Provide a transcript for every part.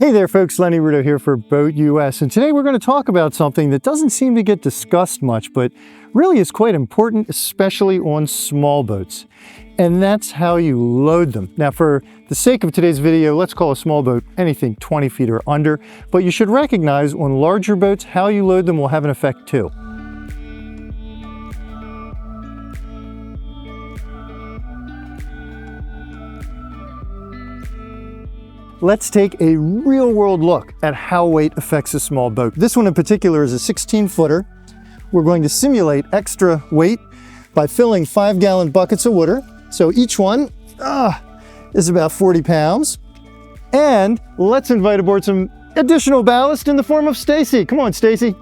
Hey there folks, Lenny Rudow here for BoatUS, and today we're going to talk about something that doesn't seem to get discussed much, but really is quite important, especially on small boats. And that's how you load them. Now for the sake of today's video, let's call a small boat anything 20 feet or under, but you should recognize on larger boats, how you load them will have an effect too. Let's take a real-world look at how weight affects a small boat. This one in particular is a 16-footer. We're going to simulate extra weight by filling 5-gallon buckets of water. So each one is about 40 pounds. And let's invite aboard some additional ballast in the form of Stacy. Come on, Stacy.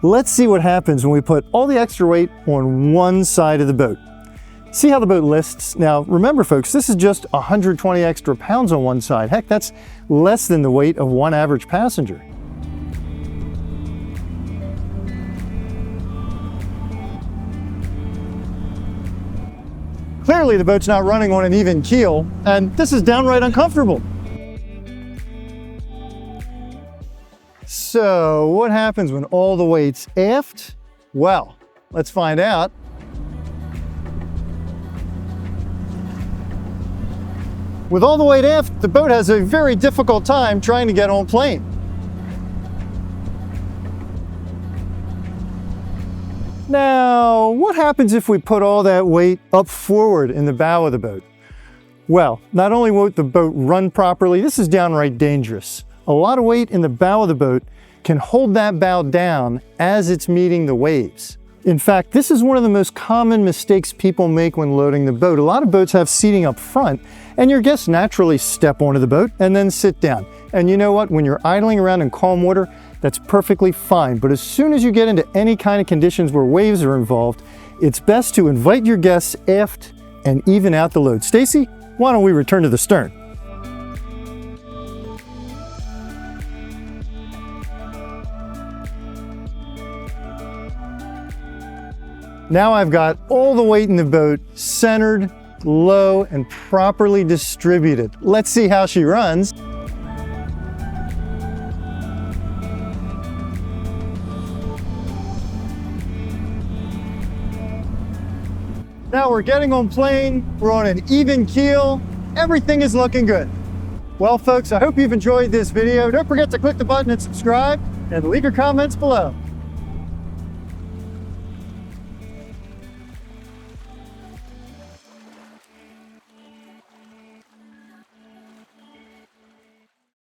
Let's see what happens when we put all the extra weight on one side of the boat. See how the boat lists? Now, remember folks, this is just 120 extra pounds on one side. Heck, that's less than the weight of one average passenger. Clearly, the boat's not running on an even keel, and this is downright uncomfortable. So, what happens when all the weight's aft? Well, let's find out. With all the weight aft, the boat has a very difficult time trying to get on plane. Now, what happens if we put all that weight up forward in the bow of the boat? Well, not only won't the boat run properly, this is downright dangerous. A lot of weight in the bow of the boat can hold that bow down as it's meeting the waves. In fact, this is one of the most common mistakes people make when loading the boat. A lot of boats have seating up front, and your guests naturally step onto the boat and then sit down. And you know what? When you're idling around in calm water, that's perfectly fine. But as soon as you get into any kind of conditions where waves are involved, it's best to invite your guests aft and even out the load. Stacy, why don't we return to the stern? Now I've got all the weight in the boat centered, low, and properly distributed. Let's see how she runs. Now we're getting on plane, we're on an even keel, everything is looking good. Well folks, I hope you've enjoyed this video. Don't forget to click the button and subscribe, and leave your comments below.